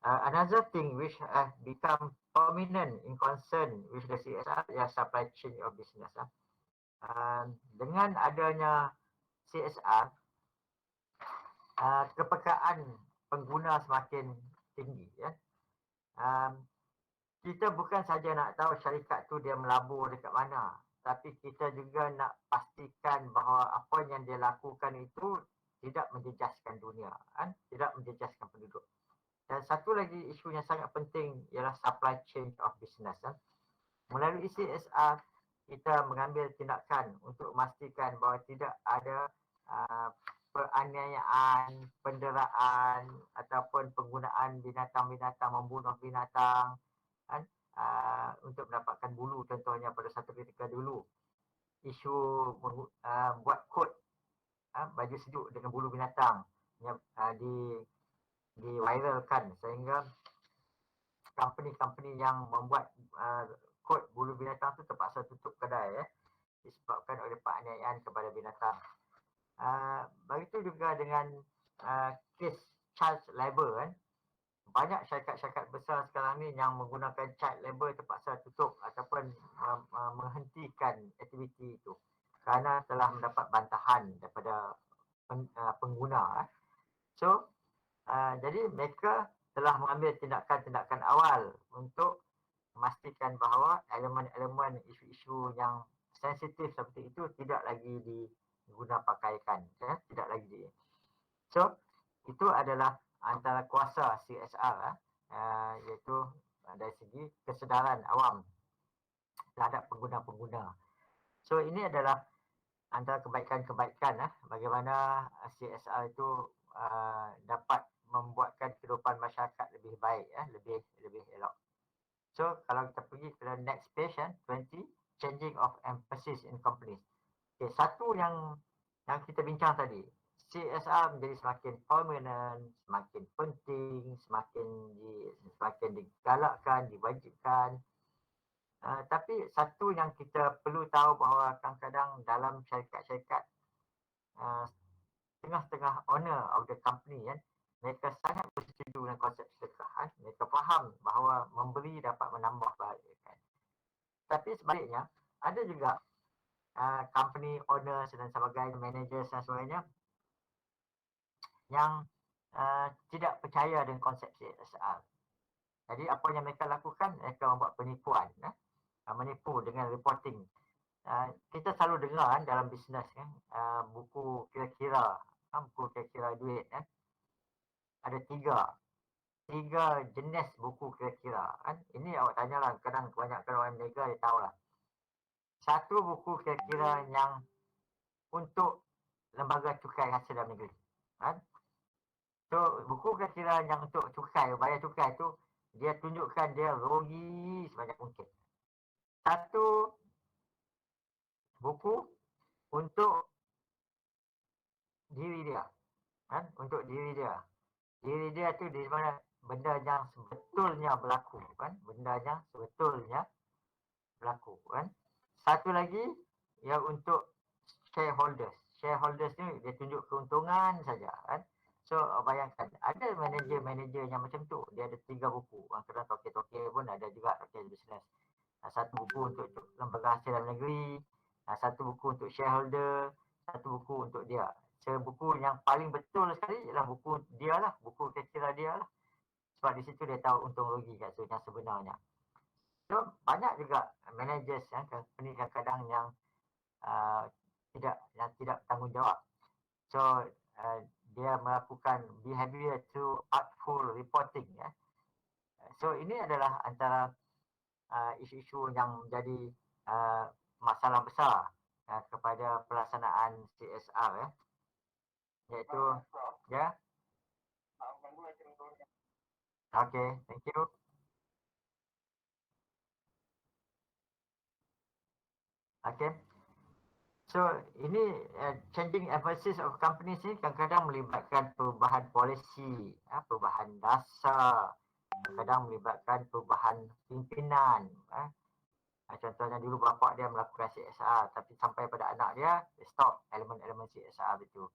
Another thing which has become prominent in concern with the CSR is supply chain of business. Dengan adanya CSR, kepekaan pengguna semakin tinggi. Kita bukan saja nak tahu syarikat tu dia melabur dekat mana, tapi kita juga nak pastikan bahawa apa yang dia lakukan itu tidak menjejaskan dunia, tidak menjejaskan penduduk. Dan satu lagi isu yang sangat penting ialah supply chain of business. Melalui CSR, kita mengambil tindakan untuk memastikan bahawa tidak ada penganiayaan, penderaan ataupun penggunaan binatang-binatang, membunuh binatang untuk mendapatkan bulu, contohnya pada satu ketika dulu. Isu buat kod baju sejuk dengan bulu binatang yang diviralkan sehingga company-company yang membuat kod bulu binatang tu terpaksa tutup kedai disebabkan oleh penganiayaan kepada binatang. Begitu juga dengan kes child labour. Banyak syarikat-syarikat besar sekarang ni yang menggunakan child labour terpaksa tutup ataupun menghentikan aktiviti itu kerana telah mendapat bantahan daripada pengguna. So, jadi mereka telah mengambil tindakan-tindakan awal untuk memastikan bahawa elemen-elemen isu-isu yang sensitif seperti itu tidak lagi digunapakai, tidak lagi So, itu adalah antara kuasa CSR iaitu dari segi kesedaran awam terhadap pengguna-pengguna. So, ini adalah antara kebaikan-kebaikan bagaimana CSR itu dapat membuatkan kehidupan masyarakat lebih baik, lebih elok. So, kalau kita pergi ke next page 20, changing of emphasis in companies. Okay, satu yang kita bincang tadi, CSR menjadi semakin prominent, semakin penting, semakin digalakkan, diwajibkan. Tapi satu yang kita perlu tahu bahawa kadang-kadang dalam syarikat-syarikat tengah-tengah owner of the company mereka sangat bersetuju dengan konsep sedekah. Mereka faham bahawa memberi dapat menambah bahagia. Tapi sebaliknya, ada juga company owners dan sebagainya, managers dan sebagainya yang tidak percaya dengan konsep CSR. Jadi apa yang mereka lakukan, mereka membuat penipuan, menipu dengan reporting. Kita selalu dengar dalam bisnes buku kira-kira duit. Ada tiga jenis buku kira-kira. Ini awak tanyalah, kadang kebanyakan orang Malaysia dia tahulah. Satu buku kira-kira yang untuk lembaga cukai hasil dalam negeri. So, buku kira-kira yang untuk cukai, bayar cukai tu, dia tunjukkan dia rugi sebanyak mungkin. Satu buku untuk diri dia. Untuk diri dia. Diri dia tu di mana benda yang sebetulnya berlaku. Benda yang sebetulnya berlaku. Satu lagi, yang untuk shareholders. Shareholders ni dia tunjuk keuntungan saja. So, bayangkan, ada manager-manager yang macam tu. Dia ada 3 buku. Kadang toke-toke pun ada juga toke bisnes. Satu buku untuk lembaga hasil dalam negeri, satu buku untuk shareholder, satu buku untuk dia. So, buku yang paling betul sekali ialah buku dia lah, buku kira-kira dia lah. Sebab di situ dia tahu untung rugi kat situ yang sebenarnya. So, banyak juga managers company kadang-kadang yang tidak bertanggungjawab. So, dia melakukan behavior through artful reporting. So, ini adalah antara isu-isu yang menjadi masalah besar kepada pelaksanaan CSR. Iaitu, Okay, thank you. Okay. So, ini changing emphasis of companies ni kadang-kadang melibatkan perubahan polisi, perubahan dasar, kadang melibatkan perubahan pimpinan. Contohnya dulu bapa dia melakukan CSR, tapi sampai pada anak dia stop elemen-elemen CSR itu.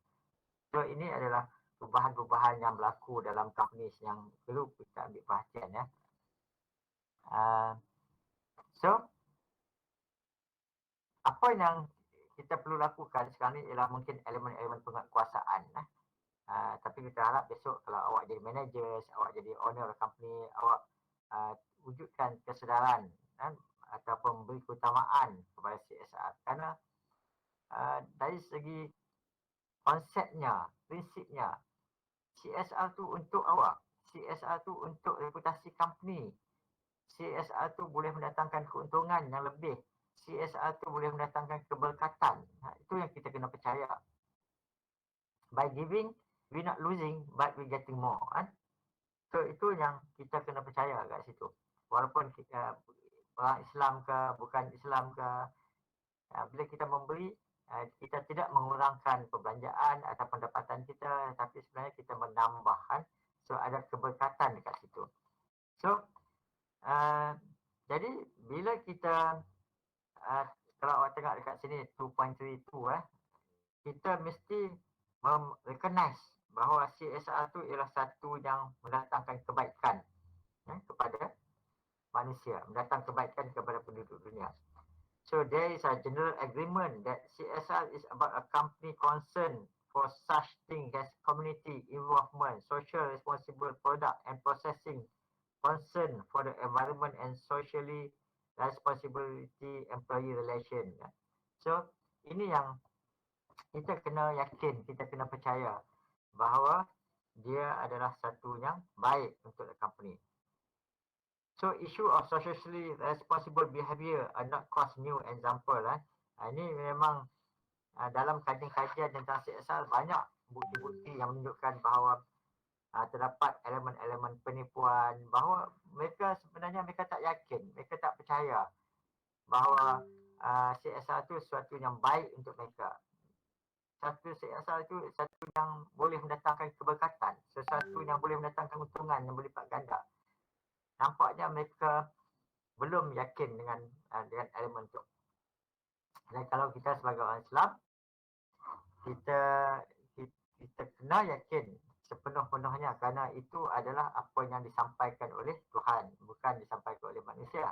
So, ini adalah perubahan-perubahan yang berlaku dalam companies yang perlu kita ambil perhatian ya. So apa yang kita perlu lakukan sekarang ni ialah mungkin elemen-elemen penguasaan. Tapi kita harap besok kalau awak jadi manager, awak jadi owner of company, awak wujudkan kesedaran ataupun beri keutamaan kepada CSR. Kerana dari segi konsepnya, prinsipnya, CSR tu untuk awak, CSR tu untuk reputasi company, CSR tu boleh mendatangkan keuntungan yang lebih, CSR tu boleh mendatangkan keberkatan. Itu yang kita kena percaya. By giving, we not losing, but we getting more. So itu yang kita kena percaya kat situ. Walaupun kita orang Islam ke, bukan Islam ke, bila kita memberi, kita tidak mengurangkan perbelanjaan atau pendapatan kita, tapi sebenarnya kita menambah. So ada keberkatan dekat situ. So jadi bila kita kalau awak tengok dekat sini 2.32 kita mesti recognize bahawa CSR tu ialah satu yang mendatangkan kebaikan kepada manusia, mendatangkan kebaikan kepada penduduk dunia. So there is a general agreement that CSR is about a company concern for such things as community involvement, social responsible product and processing, concern for the environment and socially responsibility employee relation. So ini yang kita kena yakin, kita kena percaya bahawa dia adalah satu yang baik untuk the company. So issue of socially responsible behavior are not cost new example. Ini memang dalam kajian-kajian tentang CSR banyak bukti-bukti yang menunjukkan bahawa terdapat elemen-elemen penipuan, bahawa mereka sebenarnya mereka tak yakin, mereka tak percaya bahawa CSR itu sesuatu yang baik untuk mereka. Satu CSR itu satu yang boleh mendatangkan keberkatan, sesuatu yang boleh mendatangkan keuntungan yang berlipat ganda. Nampaknya mereka belum yakin dengan elemen itu. Dan kalau kita sebagai orang Islam, kita kena yakin sepenuh-penuhnya kerana itu adalah apa yang disampaikan oleh Tuhan, bukan disampaikan oleh manusia.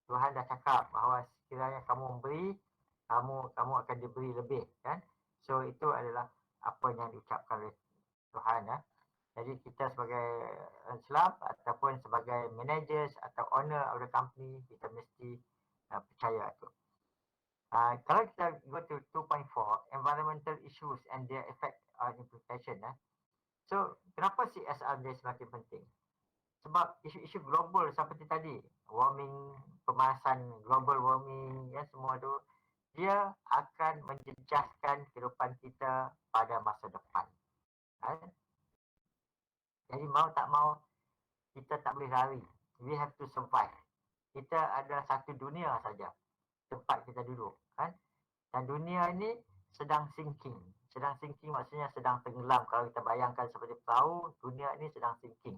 Tuhan dah cakap bahawa sekiranya kamu memberi, kamu akan diberi lebih, kan? So itu adalah apa yang diucapkan oleh Tuhan. Jadi kita sebagai Islam ataupun sebagai managers atau owner of the company, kita mesti percaya itu. Kalau kita go to 2.4, environmental issues and their effect on implication. So kenapa CSR dia semakin penting? Sebab isu-isu global seperti tadi, warming, pemanasan global warming, semua tu, dia akan menjejaskan kehidupan kita pada masa depan. Jadi mau tak mau, kita tak boleh lari. We have to survive. Kita ada satu dunia saja tempat kita duduk. Dan dunia ini sedang sinking. Sedang sinking maksudnya sedang tenggelam. Kalau kita bayangkan seperti perahu, dunia ini sedang sinking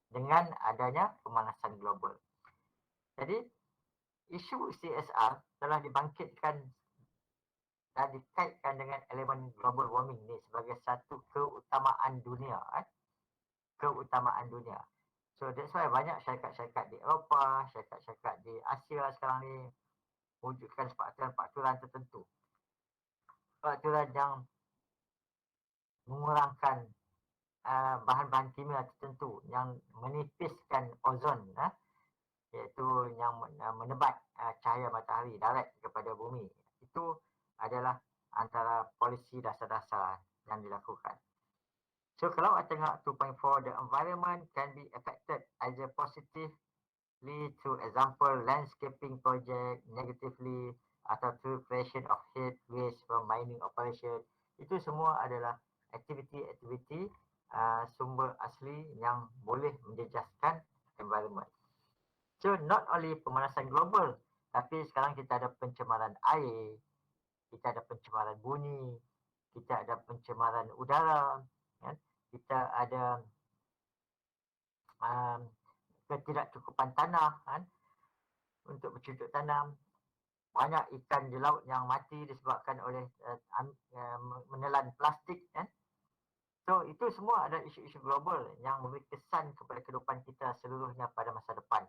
dengan adanya pemanasan global. Jadi, isu CSR telah dibangkitkan dan dikaitkan dengan elemen global warming ni sebagai satu keutamaan dunia. Keutamaan dunia. So, that's why banyak syarikat-syarikat di Eropah, syarikat-syarikat di Asia sekarang ni wujudkan peraturan tertentu. Peraturan yang mengurangkan bahan-bahan kimia tertentu yang menipiskan ozon, iaitu yang menebat cahaya matahari direct kepada bumi. Itu adalah antara polisi dasar-dasar yang dilakukan. So kalau kita tengok 2.4, the environment can be affected either positively through example landscaping project, negatively atau through creation of heat waste from mining operation. Itu semua adalah aktiviti-aktiviti sumber asli yang boleh menjejaskan environment. So not only pemanasan global, tapi sekarang kita ada pencemaran air, kita ada pencemaran bunyi, kita ada pencemaran udara, kita ada ketidakcukupan tanah untuk bercocok tanam. Banyak ikan di laut yang mati disebabkan oleh menelan plastik. So itu semua adalah isu-isu global yang memberi kesan kepada kehidupan kita seluruhnya pada masa depan.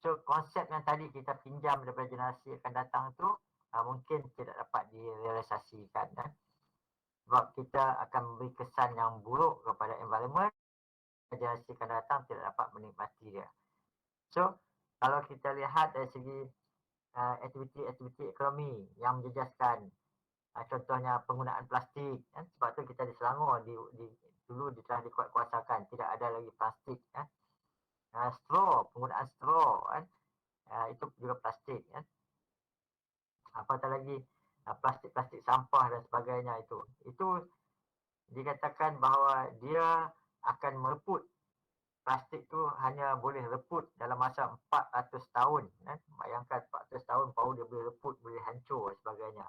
So konsep yang tadi kita pinjam daripada generasi akan datang tu mungkin tidak dapat direalisasikan. Sebab kita akan memberi kesan yang buruk kepada environment, generasi akan datang tidak dapat menikmati dia. So kalau kita lihat dari segi aktiviti-aktiviti ekonomi yang menjejaskan, contohnya penggunaan plastik, sebab tu kita di Selangor dulu telah dikuatkuasakan tidak ada lagi plastik. Straw, penggunaan straw, itu juga plastik. Apatah lagi plastik-plastik sampah dan sebagainya itu dikatakan bahawa dia akan mereput. Plastik tu hanya boleh reput dalam masa 400 tahun. Bayangkan 400 tahun baru dia boleh reput, boleh hancur dan sebagainya.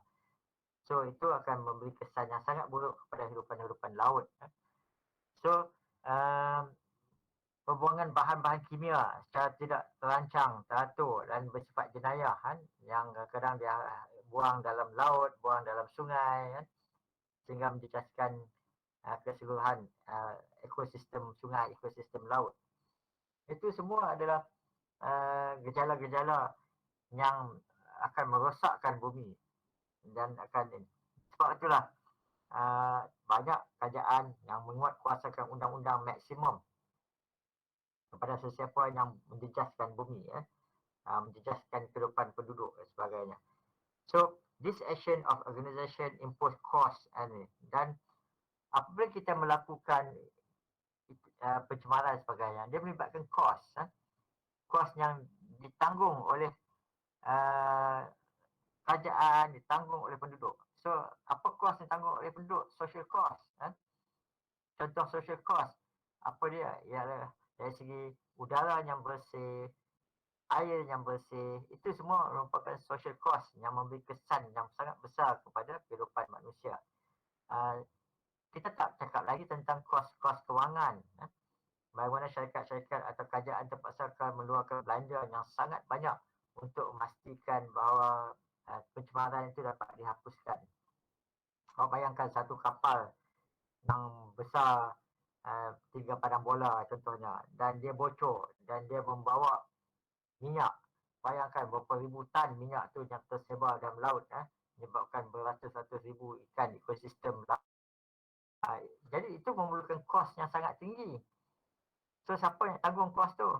So itu akan memberi kesan yang sangat buruk kepada kehidupan laut. So pembuangan bahan-bahan kimia secara tidak terancang, teratur dan bersifat jenayah yang kadang dia buang dalam laut, buang dalam sungai sehingga menjejaskan keseluruhan ekosistem sungai, ekosistem laut. Itu semua adalah gejala-gejala yang akan merosakkan bumi dan akan sebab itulah banyak kerajaan yang menguatkuasakan undang-undang maksimum kepada sesiapa yang menjejaskan bumi, menjejaskan kehidupan penduduk dan sebagainya. So this action of organisation impose cost dan apabila kita melakukan pencemaran dan sebagainya, dia melibatkan kos. Kos yang ditanggung oleh kerajaan, ditanggung oleh penduduk. So, apa kos yang ditanggung oleh penduduk? Social cost. Contoh social cost, apa dia? Ialah dari segi udara yang bersih, air yang bersih, itu semua merupakan social cost yang memberi kesan yang sangat besar kepada kehidupan manusia. Kita tak cakap lagi tentang kos-kos kewangan. Bagaimana syarikat-syarikat atau kerajaan terpaksa akan mengeluarkan belanja yang sangat banyak untuk memastikan bahawa pencemaran itu dapat dihapuskan. Kau bayangkan satu kapal yang besar 3 padang bola contohnya dan dia bocor dan dia membawa minyak. Bayangkan berapa ribu tan minyak tu yang tersebar dalam laut menyebabkan beratus-ratus ribu ikan ekosistem laut. Jadi itu memerlukan kos yang sangat tinggi. So siapa yang tanggung kos tu?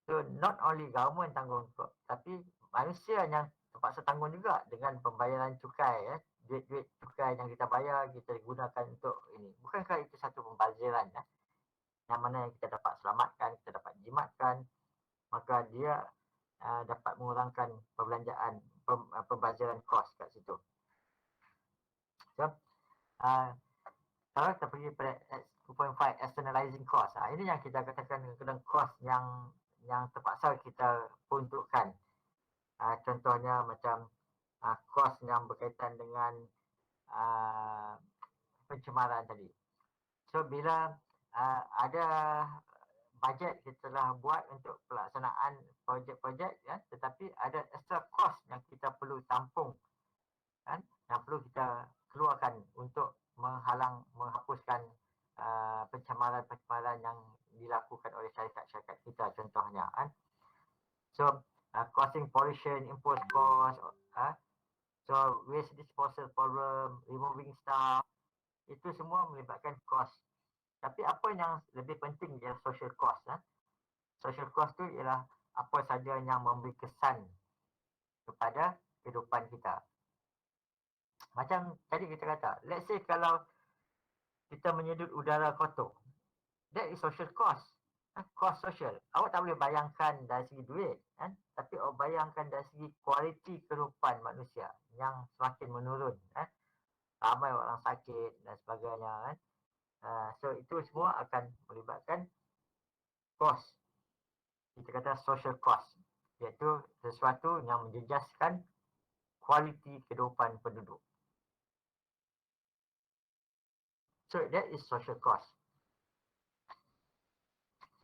So not only government tanggung kos, tapi manusia yang terpaksa tanggung juga dengan pembayaran cukai. Duit-duit cukai yang kita bayar, kita gunakan untuk ini. Bukankah itu satu pembaziran yang mana kita dapat selamatkan, kita dapat jimatkan, maka dia dapat mengurangkan perbelanjaan, pembaziran kos kat situ. So, kalau kita pergi pada 2.5 externalizing cost, ini yang kita katakan kadang cost yang terpaksa kita peruntukkan. Contohnya macam kos yang berkaitan dengan pencemaran tadi. So bila ada bajet kita telah buat untuk pelaksanaan projek-projek, tetapi ada extra cost yang kita perlu tampung, yang perlu kita keluarkan untuk menghapuskan pencemaran-pencemaran yang dilakukan oleh syarikat-syarikat kita contohnya. So causing pollution, impose cost, so waste disposal problem, removing stuff, itu semua melibatkan cost. Tapi apa yang lebih penting ialah social cost. Social cost tu ialah apa saja yang memberi kesan kepada kehidupan kita. Macam tadi kita kata, let's say kalau kita menyedut udara kotor, that is social cost. Cost social. Awak tak boleh bayangkan dari segi duit, tapi awak bayangkan dari segi kualiti kehidupan manusia yang semakin menurun. Ramai orang sakit dan sebagainya. So itu semua akan melibatkan cost. Kita kata social cost, iaitu sesuatu yang menjejaskan kualiti kehidupan penduduk. So that is social cost.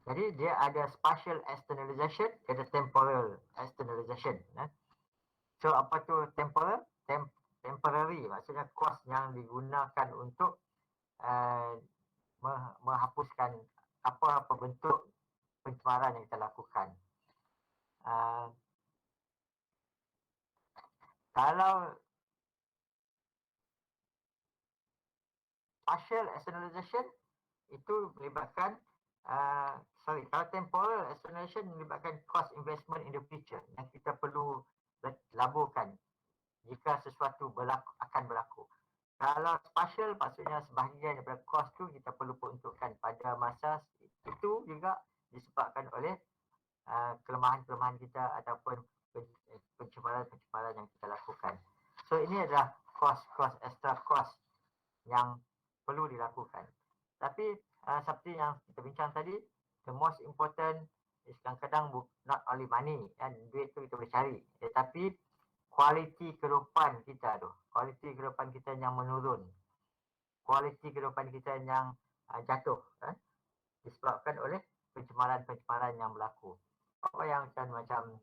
Jadi dia ada partial externalization, ada temporal externalization. So apa tu temporal? Temporary, maksudnya cost yang digunakan untuk menghapuskan apa-apa bentuk pencemaran yang kita lakukan. Kalau partial externalization itu melibatkan kalau temporal externalization melibatkan cost investment in the future yang kita perlu laburkan jika sesuatu akan berlaku. Kalau partial maksudnya sebahagian daripada kos tu kita perlu peruntukkan pada masa itu juga disebabkan oleh kelemahan-kelemahan kita ataupun pencemaran-pencemaran yang kita lakukan. So ini adalah extra cost yang perlu dilakukan. Tapi seperti yang kita bincang tadi, the most important is kadang-kadang not only money, kan, duit tu kita boleh cari, tetapi kualiti kehidupan kita tu, kualiti kehidupan kita yang menurun, kualiti kehidupan kita yang jatuh, kan, disebabkan oleh pencemaran-pencemaran yang berlaku. Apa yang macam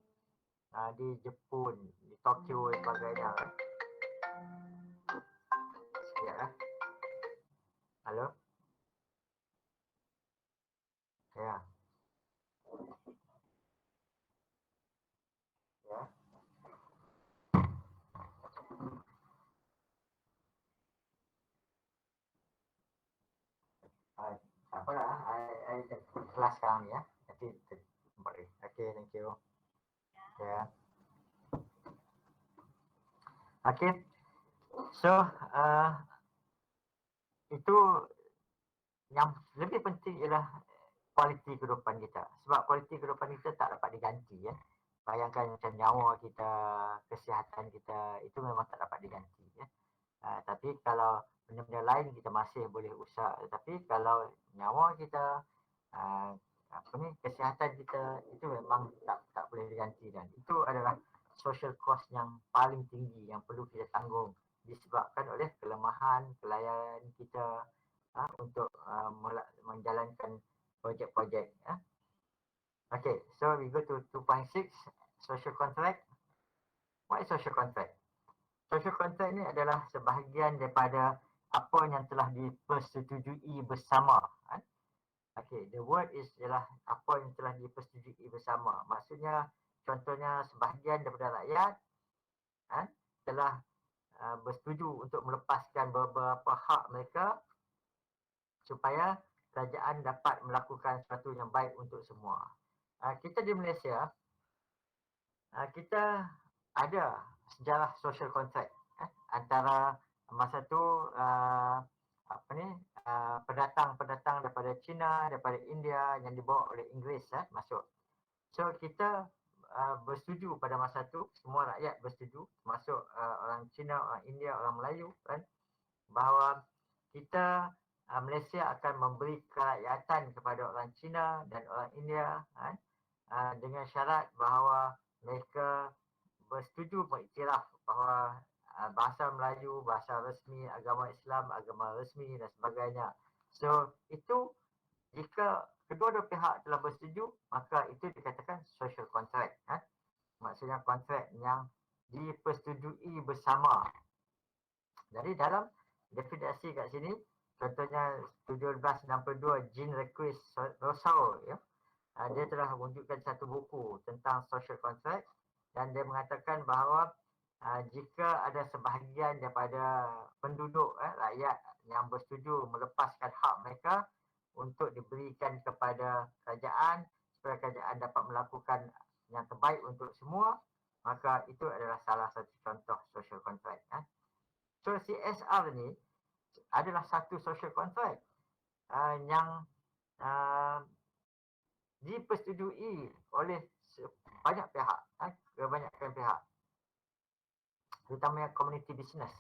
di Jepun, di Tokyo dan sebagainya. Sekejap. Halo? Ya. Ya. Apa lah, I kelas sekarang ni ya. Nanti tempat ni. Okay, thank you. Ya. Okay. So, itu yang lebih penting ialah kualiti kehidupan kita. Sebab kualiti kehidupan kita tak dapat diganti ya. Bayangkan macam nyawa kita, kesihatan kita, itu memang tak dapat diganti ya. Tapi kalau benda-benda lain kita masih boleh usaha. Tapi kalau nyawa kita, kesihatan kita itu memang tak boleh diganti, dan itu adalah social cost yang paling tinggi yang perlu kita tanggung disebabkan oleh kelemahan pelayanan kita untuk menjalankan projek-projek. Okay, so we go to 2.6, social contract. What is social contract? Social contract ni adalah sebahagian daripada apa yang telah dipersetujui bersama. Okay, the word is ialah apa yang telah dipersetujui bersama. Maksudnya, contohnya sebahagian daripada rakyat telah bersetuju untuk melepaskan beberapa hak mereka supaya kerajaan dapat melakukan sesuatu yang baik untuk semua. Kita di Malaysia, kita ada sejarah social contract antara masa tu pendatang daripada China, daripada India yang dibawa oleh Inggeris masuk. So kita bersetuju pada masa tu, semua rakyat bersetuju, termasuk orang Cina, orang India, orang Melayu kan, bahawa kita Malaysia akan memberi kerakyatan kepada orang Cina dan orang India kan, dengan syarat bahawa mereka bersetuju mengiktiraf bahawa bahasa Melayu, bahasa resmi, agama Islam, agama resmi dan sebagainya. So itu jika kedua-dua pihak telah bersetuju, maka itu dikatakan social contract. Maksudnya kontrak yang dipersetujui bersama. Jadi dalam definisi kat sini, contohnya 1762 Jean-Jacques Rousseau, ya, dia telah mewujudkan satu buku tentang social contract dan dia mengatakan bahawa jika ada sebahagian daripada penduduk rakyat yang bersetuju melepaskan hak mereka untuk diberikan kepada kerajaan supaya kerajaan dapat melakukan yang terbaik untuk semua, maka itu adalah salah satu contoh social contract. So CSR ni adalah satu social contract yang dipersetujui oleh banyak pihak, kebanyakan pihak, terutamanya community business.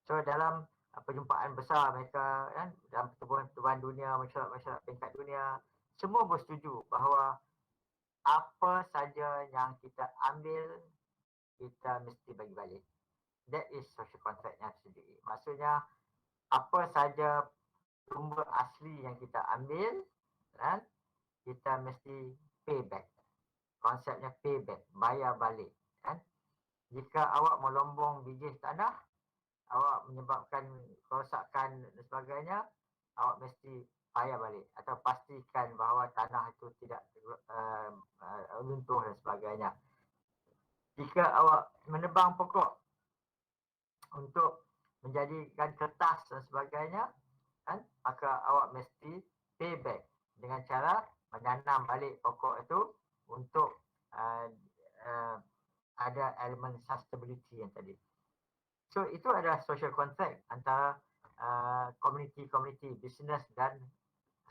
So dalam perjumpaan besar mereka dalam pertubuhan dunia, masyarakat peringkat dunia, semua bersetuju bahawa apa saja yang kita ambil, kita mesti bagi balik. That is social contract yang tersetujui. Maksudnya apa saja sumber asli yang kita ambil, kita mesti pay back. Konsepnya pay back, bayar balik. Jika awak melombong biji tanah, awak menyebabkan kerosakan dan sebagainya, awak mesti bayar balik atau pastikan bahawa tanah itu tidak runtuh dan sebagainya. Jika awak menebang pokok untuk menjadikan kertas dan sebagainya, kan, maka awak mesti pay back dengan cara menanam balik pokok itu untuk ada elemen sustainability yang tadi. So itu adalah social contract antara community, business dan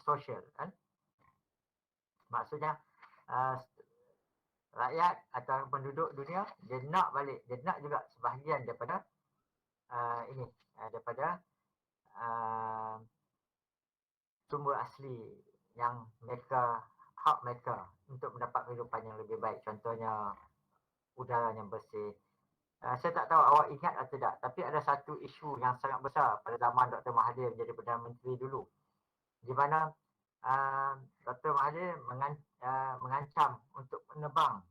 social, kan. Maksudnya rakyat atau penduduk dunia dia nak balik, dia nak juga sebahagian daripada daripada sumber asli yang mereka hak mereka untuk mendapat kehidupan yang lebih baik. Contohnya udara yang bersih. Saya tak tahu awak ingat atau tidak, tapi ada satu isu yang sangat besar pada zaman Dr. Mahathir menjadi Perdana Menteri dulu, di mana Dr. Mahathir mengancam untuk menebang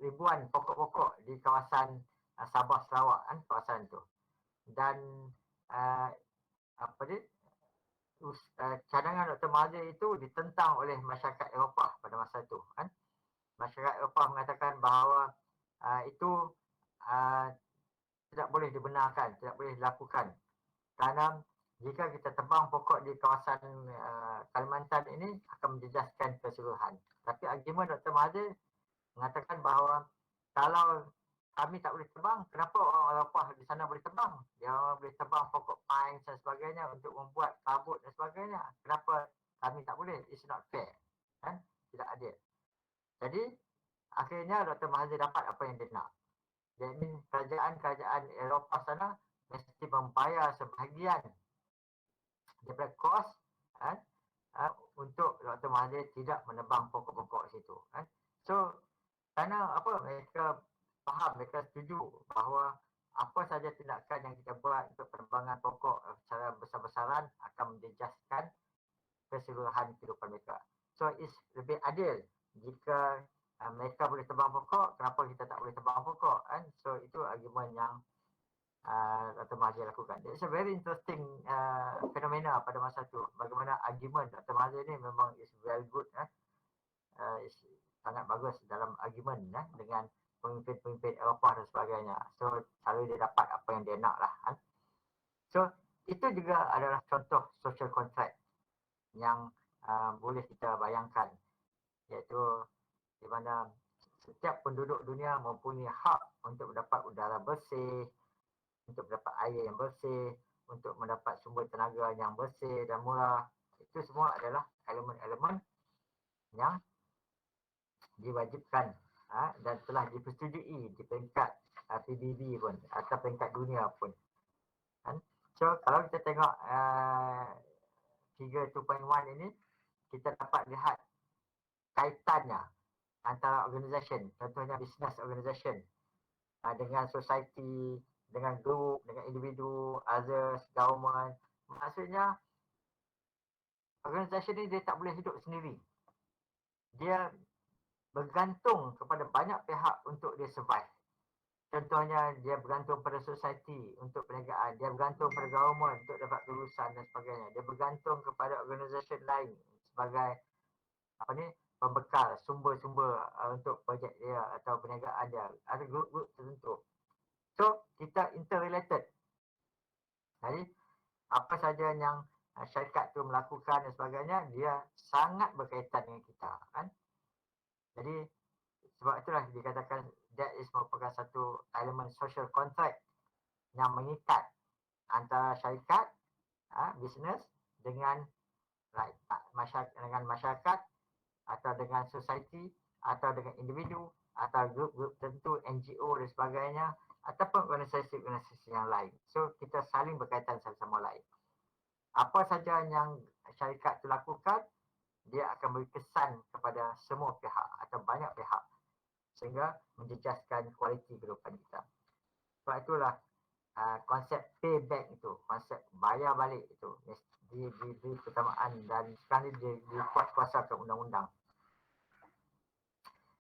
ribuan pokok-pokok di kawasan Sabah Sarawak, kan, kawasan itu. Dan cadangan Dr. Mahathir itu ditentang oleh masyarakat Eropah pada masa itu, kan. Masyarakat Eropah mengatakan bahawa itu tidak boleh dibenarkan, tidak boleh dilakukan. Kerana jika kita tebang pokok di kawasan Kalimantan ini akan menjejaskan keseluruhan. Tapi argument Dr. Mahathir mengatakan bahawa kalau kami tak boleh tebang, kenapa orang Eropah di sana boleh tebang? Dia boleh tebang pokok pine dan sebagainya untuk membuat kabut dan sebagainya. Kenapa kami tak boleh? It's not fair. Kan? Tidak adil. Jadi akhirnya Dr. Mahathir dapat apa yang dia nak. Jadi kerajaan-kerajaan Eropah sana mesti membayar sebahagian daripada kos, kan, untuk Dr. Mahathir tidak menebang pokok-pokok situ, kan. So kerana apa, mereka faham, mereka setuju bahawa apa saja tindakan yang kita buat untuk penebangan pokok secara besar-besaran akan menjejaskan keseluruhan kehidupan mereka. So it's lebih adil jika mereka boleh tebang pokok, kenapa kita tak boleh tebang pokok, kan. So itu argument yang Dr. Mahathir lakukan. It's a very interesting fenomena pada masa itu. Bagaimana argument Dr. Mahathir ni memang is very good, sangat bagus dalam argument dengan pemimpin-pemimpin Eropah dan sebagainya. So selalu dia dapat apa yang dia nak lah, kan. So itu juga adalah contoh social contract yang boleh kita bayangkan, iaitu di mana setiap penduduk dunia mempunyai hak untuk mendapat udara bersih, untuk mendapat air yang bersih, untuk mendapat sumber tenaga yang bersih dan murah. Itu semua adalah elemen-elemen yang diwajibkan dan telah dipersetujui di peringkat PBB pun atau peringkat dunia pun, kan. So kalau kita tengok figure 2.1 ini, kita dapat lihat kaitannya antara organisation, contohnya business organisation, dengan society, dengan group, dengan individu, others, government. Maksudnya organisasi ni dia tak boleh hidup sendiri. Dia bergantung kepada banyak pihak untuk dia survive. Contohnya dia bergantung pada society untuk perniagaan, dia bergantung pada government untuk dapat urusan dan sebagainya. Dia bergantung kepada organisasi lain sebagai pembekal sumber-sumber untuk projek dia atau perniagaan dia. Ada grup-grup tertentu. So kita interrelated. Jadi apa saja yang syarikat tu melakukan dan sebagainya, dia sangat berkaitan dengan kita, kan. Jadi sebab itulah dikatakan that is merupakan satu elemen social contract yang mengikat antara syarikat, bisnes dengan masyarakat atau dengan society atau dengan individu atau grup-grup tertentu, NGO dan sebagainya, ataupun organisasi-organisasi yang lain. So kita saling berkaitan satu sama lain. Apa saja yang syarikat itu lakukan, dia akan beri kesan kepada semua pihak atau banyak pihak sehingga menjejaskan kualiti kehidupan kita. Sebab itulah konsep payback itu, konsep bayar balik itu diberi keutamaan dan sekarang ini dikuat-kuasakan undang-undang.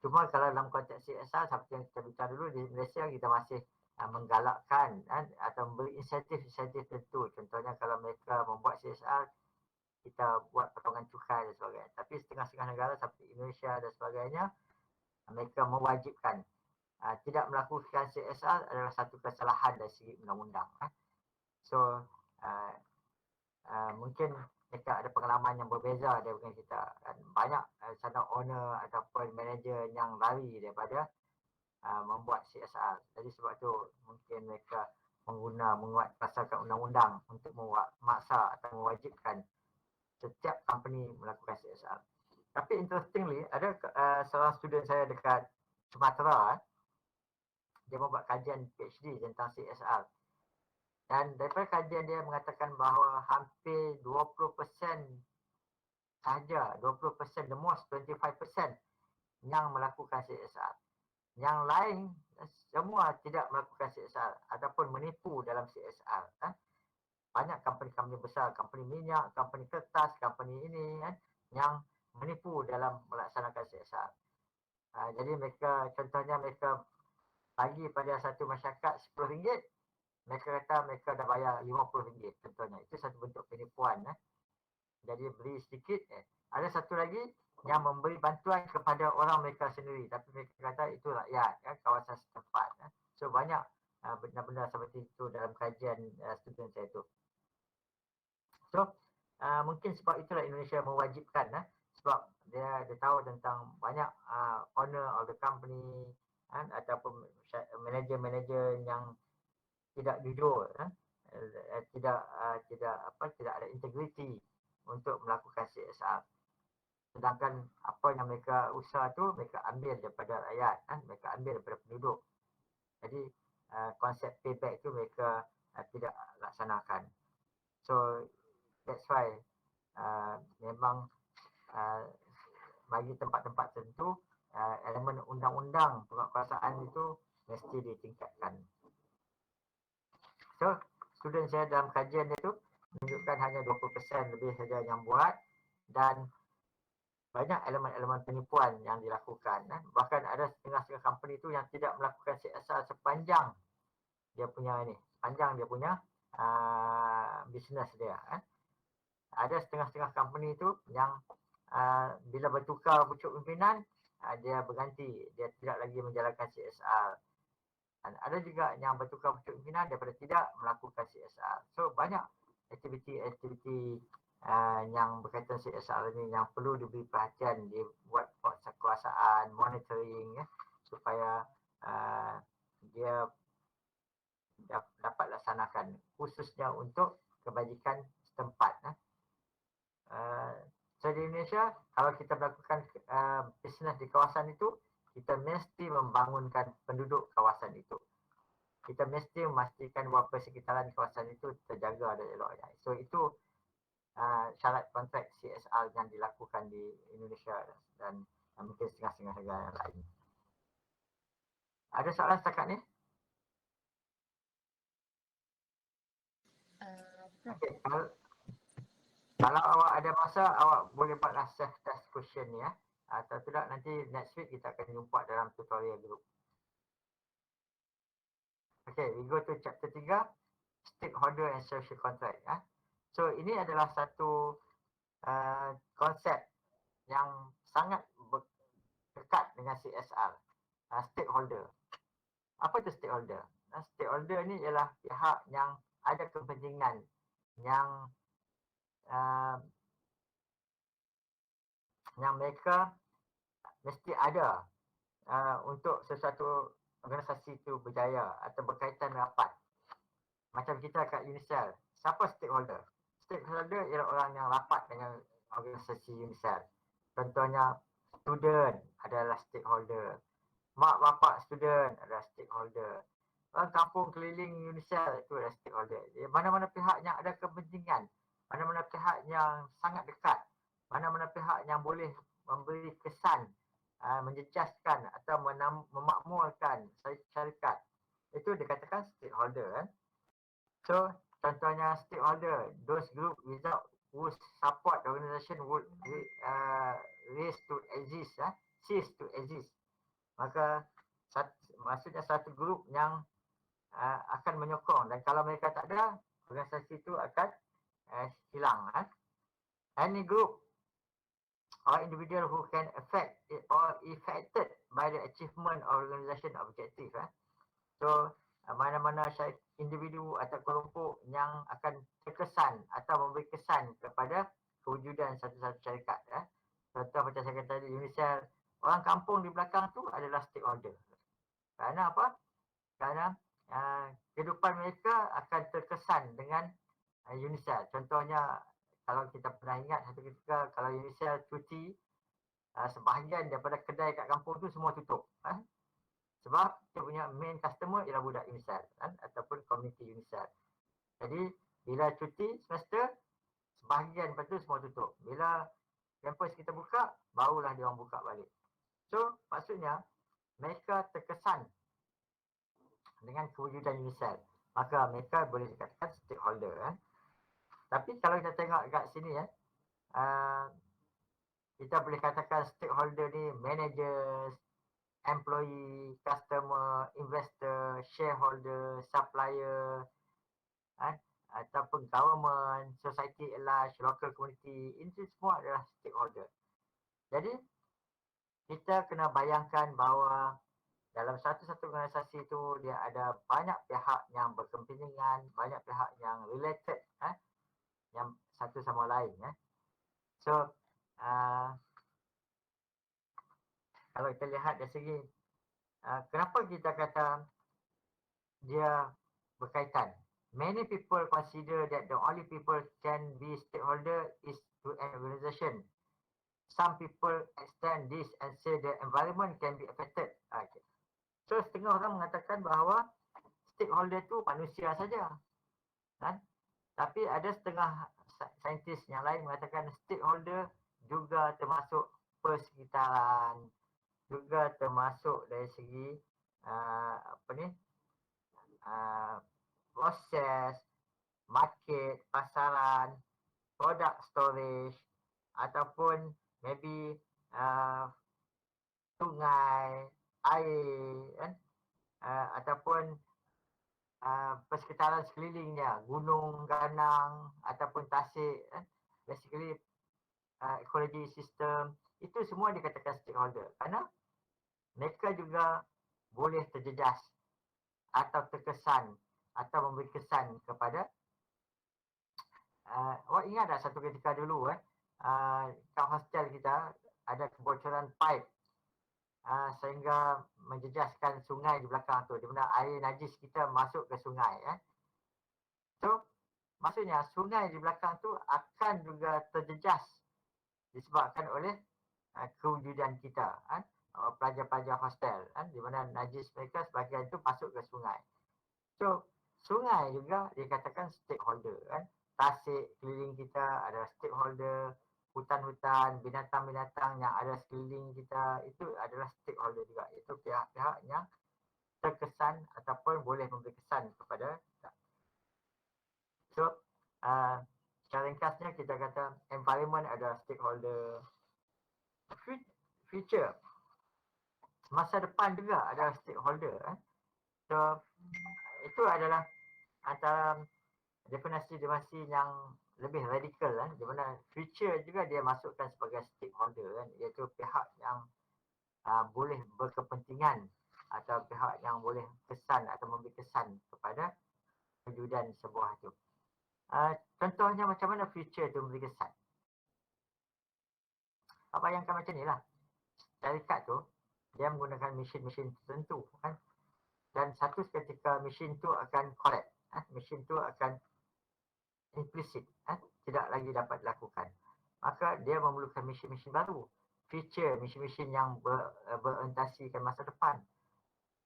Cuma kalau dalam konteks CSR, seperti yang kita bincang dulu, di Malaysia kita masih menggalakkan atau memberi insentif-insentif tertentu. Contohnya kalau mereka membuat CSR, kita buat potongan cukai dan sebagainya. Tapi setengah-setengah negara seperti Indonesia dan sebagainya, mereka mewajibkan. Tidak melakukan CSR adalah satu kesalahan dari segi undang-undang. So, mungkin mereka ada pengalaman yang berbeza daripada kita. Banyak sana owner ataupun manager yang lari daripada membuat CSR. Jadi sebab tu mungkin mereka menguat pasalkan undang-undang untuk memaksa atau mewajibkan setiap company melakukan CSR. Tapi interestingly, ada seorang student saya dekat Sumatera, dia membuat kajian PhD tentang CSR. Dan daripada kajian dia mengatakan bahawa hampir 20% sahaja, 20%, the most 25% yang melakukan CSR. Yang lain semua tidak melakukan CSR ataupun menipu dalam CSR. Banyak company-company besar, company minyak, company kertas, company ini yang menipu dalam melaksanakan CSR. Jadi mereka, contohnya mereka bagi pada satu masyarakat RM10, mereka kata mereka dah bayar RM50 contohnya. Itu satu bentuk penipuan. Jadi beli sedikit. Ada satu lagi yang memberi bantuan kepada orang mereka sendiri, tapi mereka kata itu rakyat, kawasan setempat. So banyak benda-benda seperti itu dalam kajian student saya itu. So mungkin sebab itulah Indonesia mewajibkan sebab dia tahu tentang banyak owner of the company ataupun manager-manager yang tidak jujur, tidak ada integriti untuk melakukan CSR. Sedangkan apa yang mereka usaha tu mereka ambil daripada rakyat, mereka ambil daripada penduduk. Jadi konsep payback tu mereka tidak laksanakan. So that's why memang bagi tempat-tempat tertentu elemen undang-undang penguasaan itu mesti ditingkatkan. So student saya dalam kajian itu menunjukkan hanya 20% lebih saja yang buat dan banyak elemen-elemen penipuan yang dilakukan. Bahkan ada setengah-setengah company itu yang tidak melakukan CSR sepanjang dia punya bisnes dia. Ada setengah-setengah company itu yang bila bertukar pucuk pimpinan, dia berganti, dia tidak lagi menjalankan CSR. Dan ada juga yang bertukar pucuk pimpinan daripada tidak melakukan CSR. So banyak aktiviti-aktiviti yang berkaitan CSR ini yang perlu diberi perhatian, dibuat kekuasaan, monitoring supaya dia dapat laksanakan khususnya untuk kebajikan setempat. So di Indonesia kalau kita melakukan bisnes di kawasan itu, kita mesti membangunkan penduduk kawasan itu. Kita mesti memastikan bahawa persekitaran kawasan itu terjaga dan elok. So itu syarat kontrak CSR yang dilakukan di Indonesia dan mungkin setengah-setengah negara yang lain. Ada soalan setakat ni? Okay. Kalau awak ada masa, awak boleh buatlah self-test question ni. Atau tidak, nanti next week kita akan jumpa dalam tutorial group. Okay, we go to chapter 3, stakeholder and social contract. So ini adalah satu konsep yang sangat dekat dengan CSR. Stakeholder. Apa itu stakeholder? Stakeholder ni ialah pihak yang ada kepentingan yang mereka mesti ada untuk sesuatu organisasi itu berjaya atau berkaitan rapat. Macam kita kat UNICEF, siapa stakeholder? Stakeholder ialah orang yang rapat dengan organisasi UNICEF. Contohnya, student adalah stakeholder. Mak bapak student adalah stakeholder. Orang kampung keliling UNICEF itu adalah stakeholder. Mana-mana pihak yang ada kepentingan, mana-mana pihak yang sangat dekat, mana-mana pihak yang boleh memberi kesan, menjejaskan atau memakmurkan syarikat, itu dikatakan stakeholder. So contohnya stakeholder, those group without whose support the organisation would cease to exist. Maka maksudnya satu grup yang akan menyokong, dan kalau mereka tak ada, organisasi itu akan hilang. Any group or individual who can affect or affected by the achievement of organization objective. So mana-mana individu atau kelompok yang akan terkesan atau memberi kesan kepada kewujudan satu-satu syarikat. Contoh macam saya kata tadi, UNICEF, orang kampung di belakang tu adalah stakeholder. Kerana apa? Kerana kehidupan mereka akan terkesan dengan UNICEF. Contohnya, kalau kita pernah ingat satu ketika kalau UNICEF cuti, sebahagian daripada kedai kat kampung tu semua tutup. Sebab dia punya main customer ialah budak UNICEF ataupun community UNICEF. Jadi bila cuti semester, sebahagian lepas tu semua tutup. Bila kampus kita buka, barulah dia orang buka balik. So maksudnya mereka terkesan dengan kewujudan UNICEF. Maka mereka boleh dikatakan stakeholder. Tapi kalau kita tengok kat sini, kita boleh katakan stakeholder ni managers, employee, customer, investor, shareholder, supplier, ataupun government, society at large, local community, ini semua adalah stakeholder. Jadi kita kena bayangkan bahawa dalam satu-satu organisasi itu dia ada banyak pihak yang berkepentingan, banyak pihak yang related, yang satu sama lain. So kalau kita lihat dari segi kenapa kita kata dia berkaitan. Many people consider that the only people can be stakeholder is to an organization. Some people extend this and say the environment can be affected. Okay. So setengah orang mengatakan bahawa stakeholder tu manusia saja. Tapi ada setengah saintis yang lain mengatakan stakeholder juga termasuk persekitaran, juga termasuk dari segi proses, market, pasaran, product storage, ataupun maybe sungai, air, ataupun persekitaran sekelilingnya, gunung, ganang, ataupun tasik, basically ekologi sistem, itu semua dikatakan stakeholder. Kerana mereka juga boleh terjejas atau terkesan atau memberi kesan kepada awak ingat tak satu ketika dulu kat hostel kita ada kebocoran pipe sehingga menjejaskan sungai di belakang tu, di mana air najis kita masuk ke sungai. So maksudnya sungai di belakang tu akan juga terjejas disebabkan oleh kewujudan kita, pelajar-pelajar hostel, di mana najis mereka sebahagian itu masuk ke sungai. So sungai juga dikatakan stakeholder. Tasik keliling kita adalah stakeholder, hutan-hutan, binatang-binatang yang ada sekeliling kita itu adalah stakeholder juga. Itu pihak-pihak yang terkesan ataupun boleh memberi kesan kepada kita. So secara ringkasnya kita kata environment adalah stakeholder. Future, masa depan juga adalah stakeholder. So itu adalah antara definisi yang lebih radikal, di mana future juga dia masukkan sebagai stakeholder, iaitu pihak yang boleh berkepentingan atau pihak yang boleh kesan atau memberi kesan kepada kewujudan sebuah itu. Contohnya macam mana future itu memberi kesan. Bayangkan macam ni lah, syarikat tu dia menggunakan mesin-mesin tertentu, dan satu ketika mesin tu akan correct, mesin tu akan implisit, tidak lagi dapat dilakukan. Maka dia memerlukan mesin-mesin baru, feature mesin-mesin yang berorientasikan masa depan.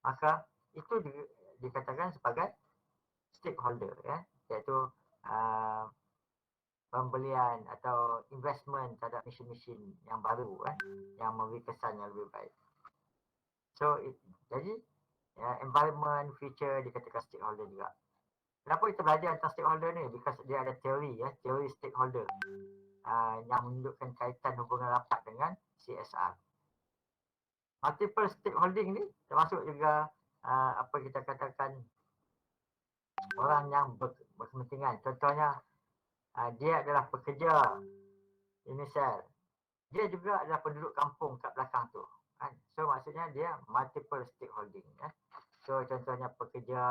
Maka itu dikatakan sebagai stakeholder, iaitu pembelian atau investment terhadap mesin-mesin yang baru, yang memberi kesan yang lebih baik. So jadi environment, future dikatakan stakeholder juga. Kenapa kita belajar tentang stakeholder ni? Because dia ada teori, teori stakeholder yang menunjukkan kaitan hubungan rapat dengan CSR. Multiple stakeholding ni termasuk juga apa kita katakan orang yang berkepentingan. Contohnya dia adalah pekerja Unicell. Dia juga adalah penduduk kampung kat belakang tu. Kan? So maksudnya dia multiple stakeholding. So contohnya pekerja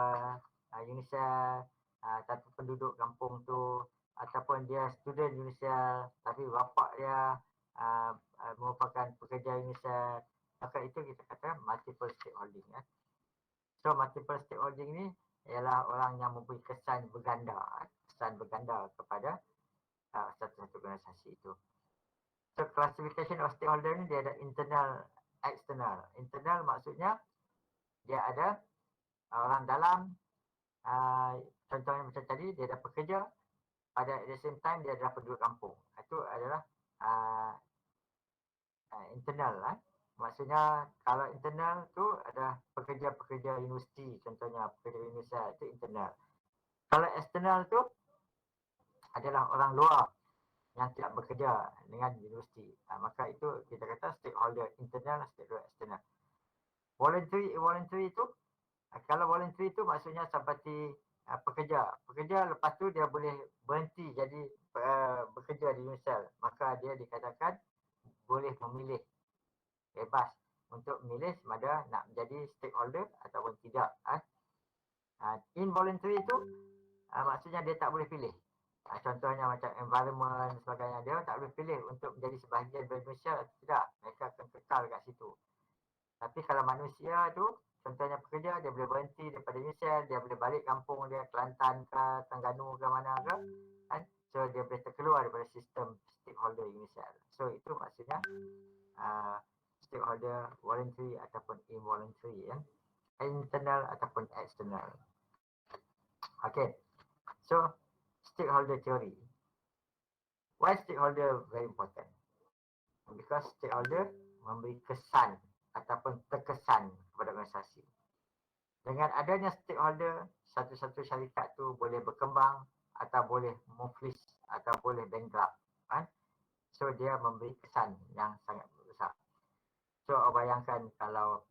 Unicell, tapi penduduk kampung tu, ataupun dia student Unicell tapi bapa dia merupakan pekerja Unicell, maka itu kita kata multiple stakeholding. So multiple stakeholding ni ialah orang yang memberi kesan berganda kepada satu-satu organisasi itu. So classification of stakeholder ni dia ada internal, external. Internal maksudnya dia ada orang dalam, contohnya macam tadi dia ada pekerja, pada at the same time dia adalah penduduk kampung. Itu adalah internal. Maksudnya kalau internal tu ada pekerja-pekerja universiti, contohnya pekerja universiti, itu internal. Kalau eksternal tu adalah orang luar yang tidak bekerja dengan universiti. Maka itu kita kata stakeholder internal, stakeholder eksternal. Voluntary itu, kalau voluntary itu maksudnya seperti pekerja. Pekerja lepas tu dia boleh berhenti jadi bekerja di Unicell. Maka dia dikatakan boleh memilih, bebas untuk memilih sama ada nak menjadi stakeholder ataupun tidak. Involuntary itu maksudnya dia tak boleh pilih. Contohnya macam environment dan sebagainya, dia tak boleh pilih untuk menjadi sebahagian dari Indonesia atau tidak. Mereka akan kekal kat situ. Tapi kalau manusia tu, contohnya pekerja, dia boleh berhenti daripada Indonesia, dia boleh balik kampung dia, Kelantan ke, Terengganu ke mana ke. Kan? So dia boleh terkeluar daripada sistem stakeholder Indonesia. So itu maksudnya stakeholder voluntary ataupun involuntary. Internal ataupun external. Okay. So, stakeholder theory. Why stakeholder very important? Because stakeholder memberi kesan ataupun terkesan kepada organisasi. Dengan adanya stakeholder, satu-satu syarikat tu boleh berkembang atau boleh muflis atau boleh bankrupt. Kan? So, dia memberi kesan yang sangat besar. So, bayangkan kalau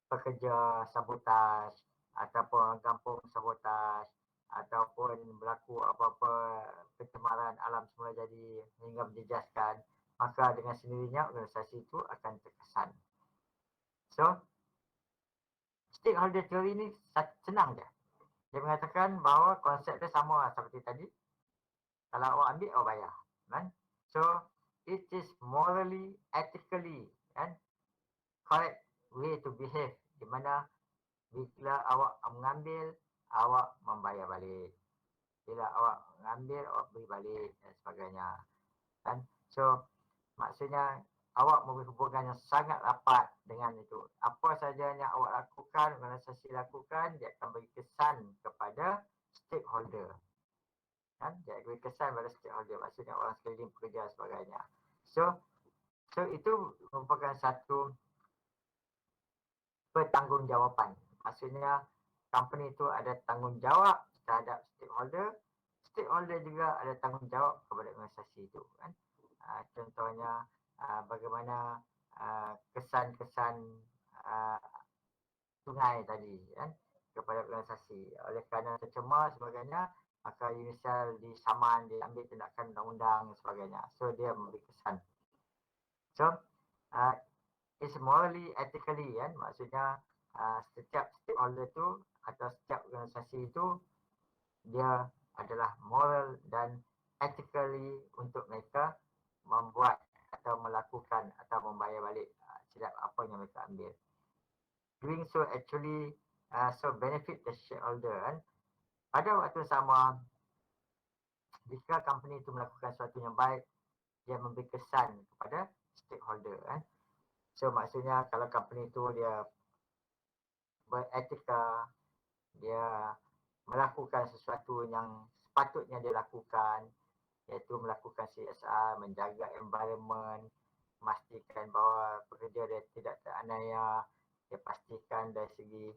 pekerja sabotaj ataupun kampung sabotaj ataupun berlaku apa-apa pencemaran alam semula jadi hingga menjejaskan, maka dengan sendirinya organisasi itu akan terkesan. So, stakeholder theory ni senang je. Dia mengatakan bahawa konsep dia sama seperti tadi. Kalau awak ambil, awak bayar. Kan? So, it is morally, ethically, and correct way to behave. Di mana bila awak mengambil, awak membayar balik. Bila awak mengambil, awak beri balik dan sebagainya. Kan? So, maksudnya awak memberi hubungan yang sangat rapat dengan itu. Apa saja yang awak lakukan, organisasi lakukan, dia akan beri kesan kepada stakeholder. Kan? Dia beri kesan pada stakeholder. Maksudnya orang sekeliling pekerja dan sebagainya. So itu merupakan satu pertanggungjawapan. Maksudnya company itu ada tanggungjawab terhadap stakeholder. Stakeholder juga ada tanggungjawab kepada organisasi itu. Kan? Contohnya bagaimana kesan-kesan sungai tadi kan, kepada organisasi. Oleh kerana tercemar sebagainya, maka Unicell disaman, diambil tindakan undang-undang dan sebagainya. So dia memberi kesan. So it's morally, ethically kan, maksudnya setiap stakeholder tu atau setiap organisasi itu dia adalah moral dan ethically untuk mereka membuat atau melakukan atau membayar balik setiap apa yang mereka ambil. Doing so actually so benefit the shareholder kan. Pada waktu sama, jika company itu melakukan sesuatu yang baik, dia memberi kesan kepada stakeholder kan. So maksudnya kalau company itu dia beretika, dia melakukan sesuatu yang sepatutnya dia lakukan, iaitu melakukan CSR, menjaga environment, memastikan bahawa pekerja dia tidak teraniaya, dia pastikan dari segi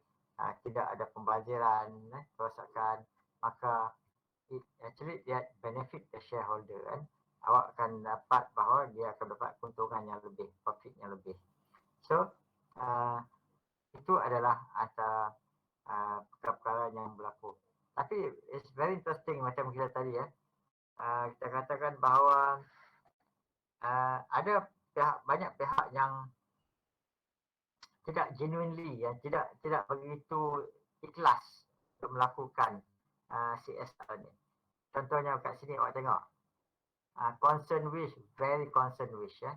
tidak ada pembaziran, kerosakan, maka actually dia benefit the shareholder kan. Awak akan dapat bahawa dia akan dapat keuntungan yang lebih, profitnya lebih. So, itu adalah antara perkara-perkara yang berlaku Tapi it's very interesting macam kita tadi ya. Kita katakan bahawa ada banyak pihak yang tidak genuinely ya, tidak begitu ikhlas untuk melakukan CSR ni. Contohnya kat sini awak tengok. Concern wish, very concern wish ya.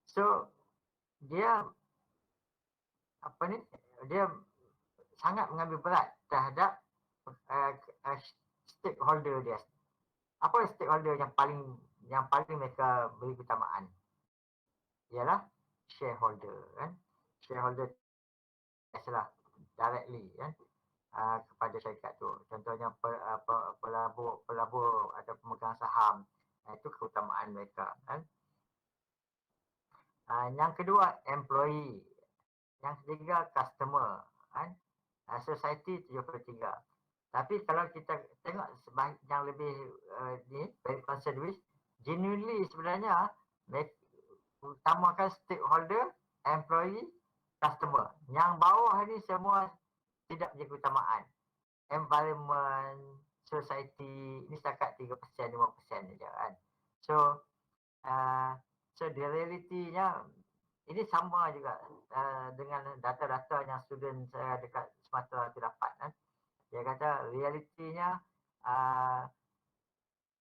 So dia dia sangat mengambil berat terhadap stakeholder dia. Apa stakeholder yang paling mereka beri keutamaan? Ialah shareholder kan. Shareholder adalah directly kan kepada syarikat tu. Contohnya pelabur atau pemegang saham. Itu keutamaan mereka kan. Yang kedua employee. Yang ketiga customer kan. Society 73. Tapi kalau kita tengok yang lebih very concerned with, genuinely sebenarnya utamakan stakeholder, employee, customer. Yang bawah ni semua tidak menjadi keutamaan. Environment, society, ini setakat 3%, 5% saja kan. So the reality-nya ini sama juga dengan data-data yang student saya dekat Sumatera tu dapat kan. Dia kata realitinya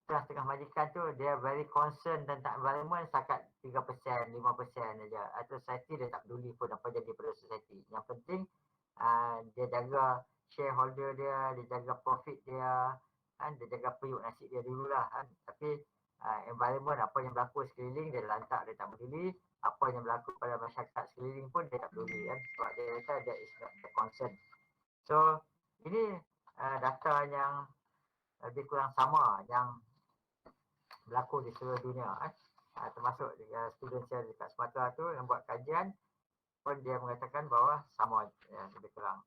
setengah majikan tu dia very concern tentang environment setakat 3%, 5% saja. Atau society dia tak peduli pun apa jadi pada society. Yang penting dia jaga shareholder dia jaga profit dia, kan, dia jaga periuk nasi dia dululah kan. Tapi environment apa yang berlaku sekeliling dia lantak, dia tak peduli. Apa yang berlaku pada masyarakat sekeliling pun dia tak peduli kan. Sebab dia kata that is not the concern. So ini data yang lebih kurang sama yang berlaku di seluruh dunia termasuk student saya dekat Sumatera tu yang buat kajian pun dia mengatakan bahawa sama lebih kurang,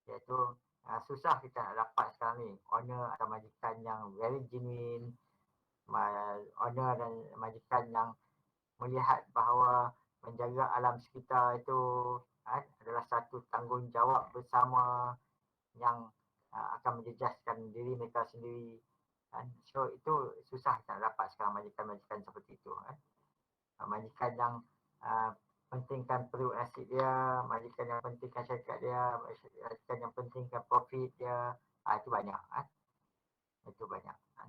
iaitu susah kita nak dapat sekarang ni owner atau majikan yang very genuine, owner dan majikan yang melihat bahawa menjaga alam sekitar itu adalah satu tanggungjawab bersama yang akan menjejaskan diri mereka sendiri kan. So itu susah nak dapat sekarang majikan-majikan seperti itu kan. Majikan yang pentingkan periuk nasi dia, majikan yang pentingkan syarikat dia, majikan yang pentingkan profit dia, itu banyak kan. Itu banyak kan.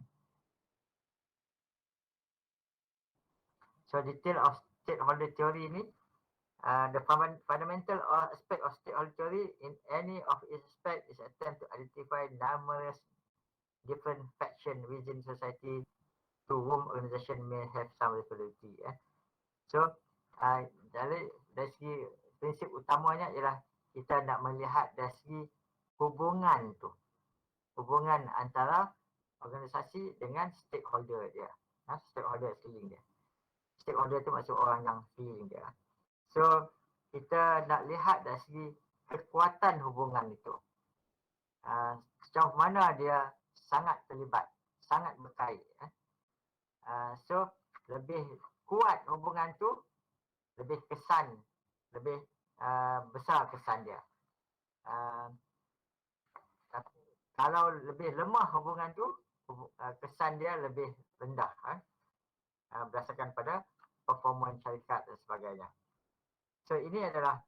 So detail of stakeholder theory ni, the fundamental aspect of stakeholder theory in any of its aspect is attempt to identify numerous different faction within society to whom organisation may have some responsibility. So dari segi prinsip utamanya ialah kita nak melihat dari segi hubungan tu, hubungan antara organisasi dengan stakeholder dia, stakeholder sekeliling dia. Stakeholder tu maksud orang yang sekeliling dia. So kita nak lihat dari segi kekuatan hubungan itu, sejauh mana dia sangat terlibat, sangat berkait. So lebih kuat hubungan tu, lebih kesan, lebih besar kesan dia. Kalau lebih lemah hubungan tu, kesan dia lebih rendah berdasarkan pada performance syarikat dan sebagainya. So ini adalah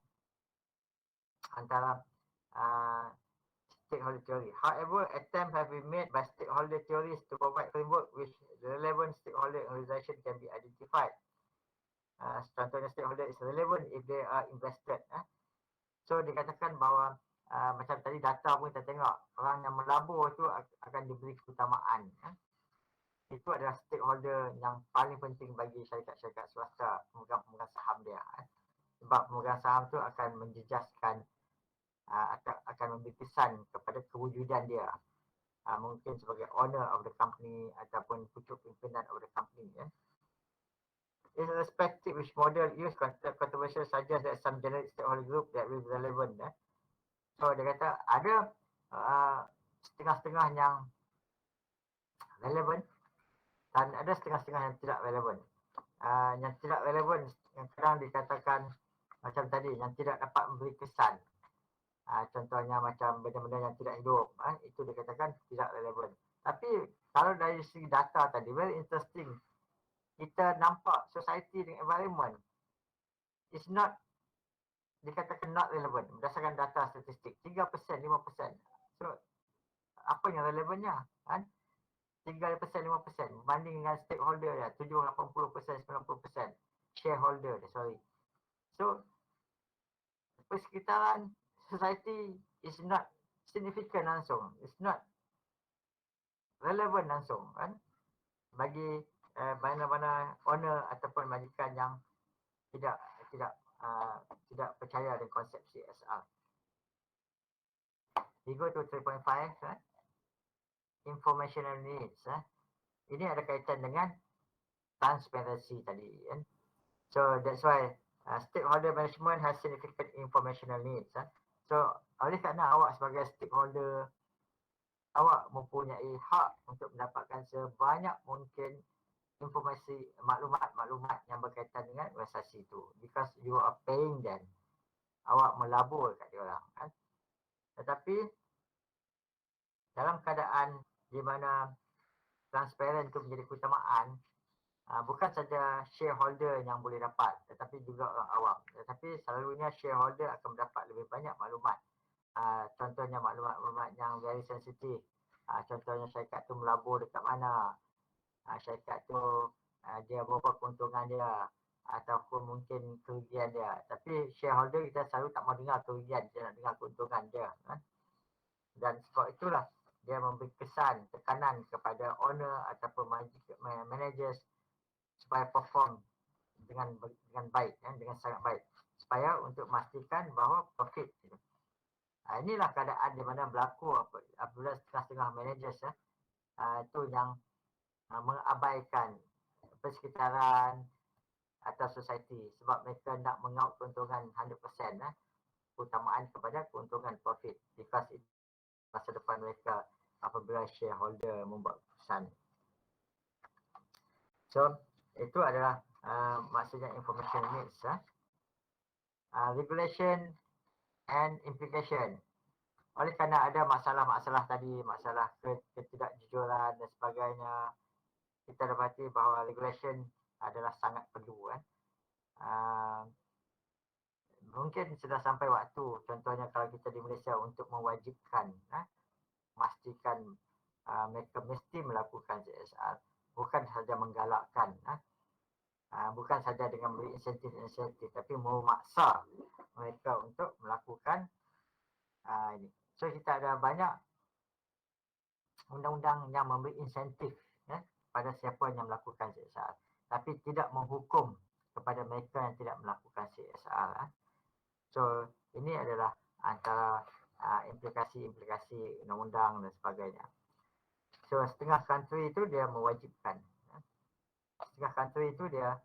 antara stakeholder theory. However, attempts have been made by stakeholder theories to provide framework which relevant stakeholder organization can be identified. Contohnya stakeholder is relevant if they are invested. So dikatakan bahawa macam tadi data pun kita tengok, orang yang melabur tu akan diberi keutamaan. Itu adalah stakeholder yang paling penting bagi syarikat-syarikat swasta, pemegang-pemegang saham dia. Sebab pemegang saham tu akan menjejaskan, akan memberi kesan kepada kewujudan dia. Mungkin sebagai owner of the company ataupun pucuk pimpinan of the company. Irrespective which model use, controversial suggest that some generic stakeholder group that will be relevant. So dia kata ada setengah-setengah yang relevan dan ada setengah-setengah yang tidak relevan. Yang tidak relevan yang kadang dikatakan macam tadi, yang tidak dapat memberi kesan. Contohnya macam benda-benda yang tidak hidup, itu dikatakan tidak relevan. Tapi kalau dari segi data tadi, very interesting. Kita nampak society dengan environment is not, dikatakan not relevant berdasarkan data statistik. 3%, 5%. So, apa yang relevannya? Kan? 3%, 5% berbanding dengan stakeholder dia, 70, 80%, 90%. Shareholder dia, sorry. So, persekitaran society is not significant langsung. It's not relevant langsung kan bagi mana-mana owner ataupun majikan yang tidak tidak tidak percaya dengan konsep CSR. We go to 3.5 informational needs. Ini ada kaitan dengan transparency tadi kan. So that's why stakeholder management has significant informational needs. So oleh kerana awak sebagai stakeholder, awak mempunyai hak untuk mendapatkan sebanyak mungkin informasi, maklumat-maklumat yang berkaitan dengan organisasi itu. Because you are paying them. Awak melabur kat dia orang. Kan? Tetapi dalam keadaan di mana transparan itu menjadi keutamaan, bukan saja shareholder yang boleh dapat, tetapi juga orang awam. Tetapi selalunya shareholder akan mendapat lebih banyak maklumat. Contohnya maklumat-maklumat yang very sensitif. Contohnya syarikat tu melabur dekat mana, syarikat tu dia berapa keuntungan dia, ataupun mungkin kerugian dia. Tapi shareholder kita selalu tak mau dengar kerugian, dia nak dengar keuntungan dia. Kan? Dan sebab itulah dia memberi kesan, tekanan kepada owner ataupun managers supaya perform dengan baik, dengan sangat baik. Supaya untuk memastikan bahawa profit. Inilah keadaan di mana berlaku apabila setengah-setengah managers itu yang mengabaikan persekitaran atau society sebab mereka nak mengaut keuntungan 100%, keutamaan kepada keuntungan profit, because itu masa depan mereka apabila shareholder membuat keputusan. So itu adalah maksudnya information needs. Regulation and implication. Oleh kerana ada masalah-masalah tadi, masalah ketidakjujuran dan sebagainya, kita dapati bahawa regulation adalah sangat perlu. Mungkin sudah sampai waktu, contohnya kalau kita di Malaysia, untuk mewajibkan, memastikan mereka mesti melakukan CSR, bukan sahaja menggalakkan, bukan sahaja dengan beri insentif-insentif, tapi memaksa mereka untuk melakukan ini. So kita ada banyak undang-undang yang memberi insentif pada siapa yang melakukan CSR, tapi tidak menghukum kepada mereka yang tidak melakukan CSR. So ini adalah antara implikasi-implikasi undang-undang dan sebagainya. So setengah country itu dia mewajibkan, setengah country itu dia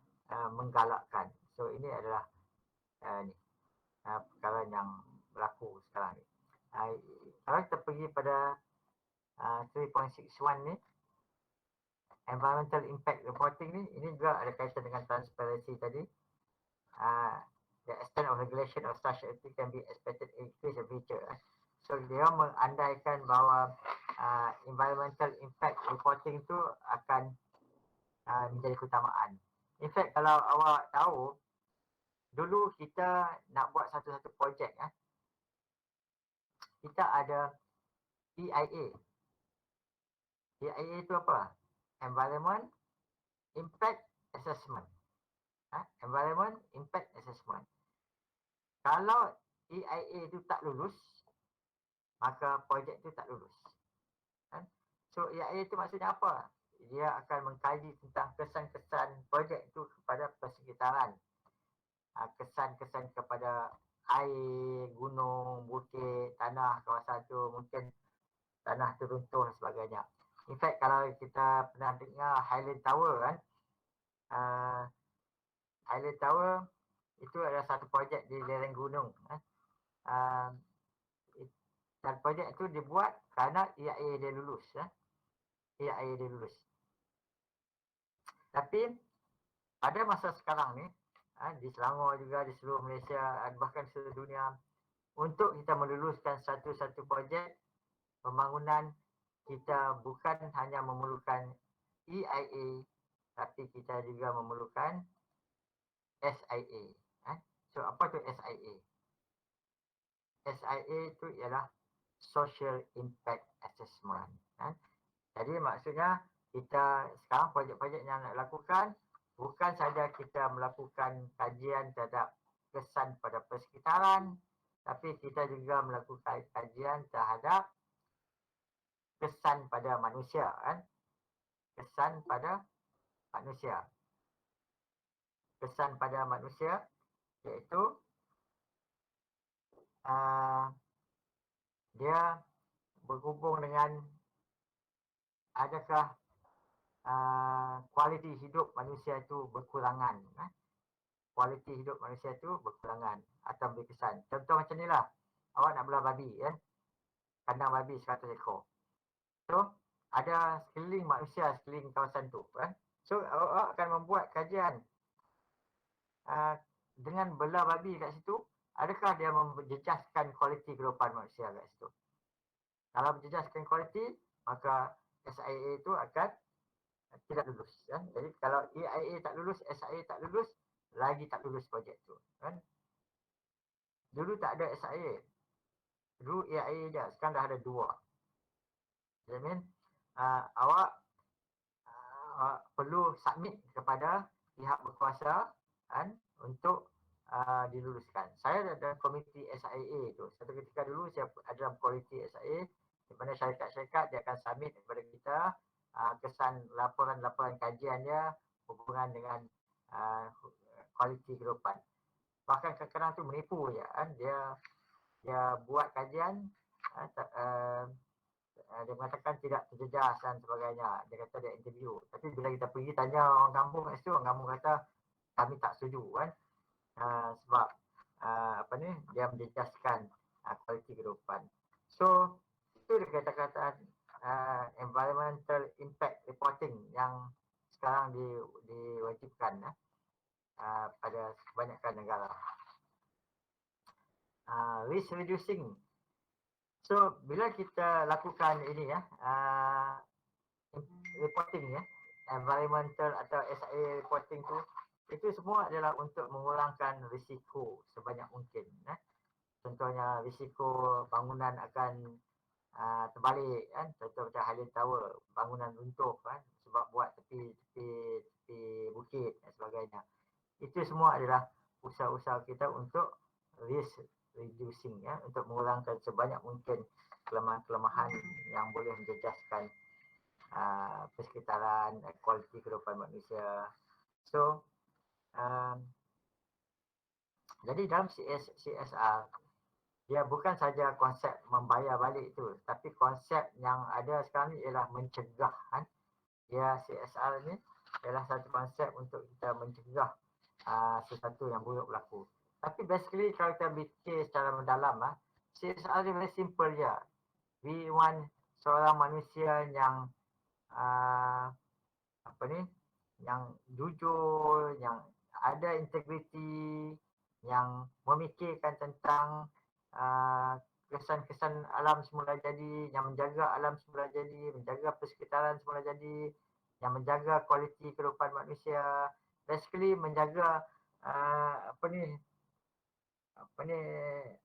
menggalakkan. So ini adalah perkara yang berlaku sekarang ni. Kalau kita pergi pada 3.61 ni, environmental impact reporting ni, ini juga ada kaitan dengan transparency tadi. The extent of regulation of such activity can be expected to increase in future. So dia mengandaikan bahawa environmental impact reporting tu akan menjadi keutamaan. In fact, kalau awak tahu, dulu kita nak buat satu-satu projek, kita ada EIA. EIA itu apa? Environment Impact Assessment. Environment Impact Assessment. Kalau EIA itu tak lulus, maka projek itu tak lulus. So EIA itu maksudnya apa? Dia akan mengkaji tentang kesan-kesan projek itu kepada persekitaran. Kesan-kesan kepada air, gunung, bukit, tanah, kawasan itu, mungkin tanah teruntuh dan sebagainya. In fact, kalau kita pernah dengar Highland Tower kan, Highland Tower itu adalah satu projek di lereng gunung. Dan projek itu dibuat kerana EIA dia lulus. EIA dia lulus. Tapi pada masa sekarang ni, di Selangor juga, di seluruh Malaysia, bahkan seluruh dunia, untuk kita meluluskan satu-satu projek pembangunan, kita bukan hanya memerlukan EIA, tapi kita juga memerlukan SIA. So apa tu SIA? SIA itu ialah Social Impact Assessment. Jadi maksudnya kita sekarang projek-projek yang nak lakukan bukan saja kita melakukan kajian terhadap kesan pada persekitaran, tapi kita juga melakukan kajian terhadap kesan pada manusia, kesan pada manusia. Kesan pada manusia iaitu dia berhubung dengan adakah kualiti hidup manusia itu berkurangan. Kualiti hidup manusia itu berkurangan atau berkesan. Contoh macam ni lah, awak nak belah babi, kandang babi 100 ekor. So, ada sekeliling manusia sekeliling kawasan tu. So, awak akan membuat kajian dengan belah babi kat situ, adakah dia menjejaskan kualiti kehidupan manusia kat situ. Kalau menjejaskan kualiti, maka SIA itu akan tidak lulus. Jadi kalau EIA tak lulus, SIA tak lulus, lagi tak lulus projek tu. Dulu tak ada SIA. Dulu EIA je, sekarang dah ada 2. Jadi awak perlu submit kepada pihak berkuasa untuk diluluskan. Saya ada komiti SIA tu. Satu ketika dulu saya ada dalam komiti SIA di mana syarikat-syarikat dia akan submit kepada kita kesan laporan-laporan kajian dia hubungan dengan kualiti kehidupan. Bahkan kadang-kadang tu menipu je. Dia buat kajian, dia mengatakan tidak terjejas dan sebagainya. Dia kata dia interview. Tapi bila kita pergi tanya orang kampung kat situ, orang kampung kata kami tak setuju sebab dia menjejaskan kualiti kehidupan. So itu dia kata-kata environmental impact reporting yang sekarang diwajibkan pada kebanyakan negara. Risk reducing. So bila kita lakukan ini reporting environmental atau SIA reporting tu, itu semua adalah untuk mengurangkan risiko sebanyak mungkin. Contohnya risiko bangunan akan terbalik, contoh macam Highland Tower, bangunan runtuh sebab buat tepi bukit dan sebagainya. Itu semua adalah usaha-usaha kita untuk risk reducing, untuk mengurangkan sebanyak mungkin kelemahan-kelemahan yang boleh menjejaskan persekitaran, kualiti kehidupan manusia. So jadi dalam CSR dia bukan saja konsep membayar balik tu, tapi konsep yang ada sekarang ni ialah mencegah. Dia CSR ni ialah satu konsep untuk kita mencegah sesuatu yang buruk berlaku. Tapi basically kalau kita fikir secara mendalam, CSR dia very simple je. We want seorang manusia yang yang jujur, yang ada integriti, yang memikirkan tentang kesan-kesan alam semula jadi, yang menjaga alam semula jadi, menjaga persekitaran semula jadi, yang menjaga kualiti kehidupan manusia, basically menjaga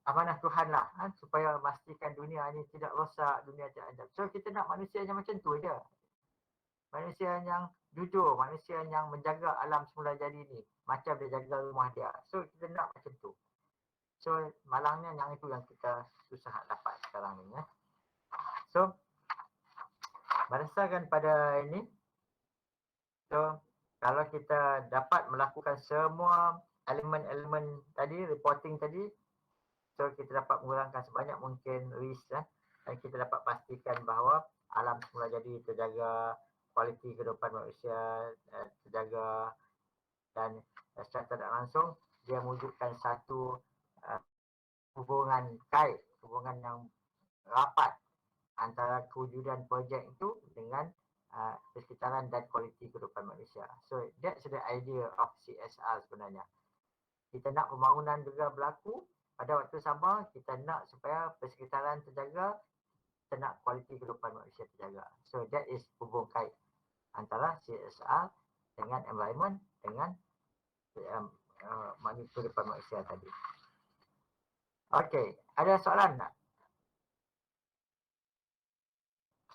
amanah Tuhan lah, supaya memastikan dunia ni tidak rosak, dunia tidak ada. So kita nak manusia yang macam tu je. Manusia yang jujur, manusia yang menjaga alam semula jadi ni, macam dia jaga rumah dia. So kita nak macam tu. So malangnya yang itu yang kita susah dapat sekarang ni. So berdasarkan pada ini, so kalau kita dapat melakukan semua elemen-elemen tadi, reporting tadi, so kita dapat mengurangkan sebanyak mungkin risk dan kita dapat pastikan bahawa alam semula jadi terjaga, kualiti kehidupan manusia terjaga, dan secara tidak langsung dia mewujudkan satu hubungan kait, hubungan yang rapat antara kewujudan projek itu dengan persekitaran dan kualiti kehidupan manusia. So that's the idea of CSR sebenarnya. Kita nak pembangunan juga berlaku, pada waktu sama kita nak supaya persekitaran terjaga, kita nak kualiti kehidupan manusia terjaga. So that is hubung kait antara CSR dengan environment dengan kehidupan manusia tadi. Okey, ada soalan tak?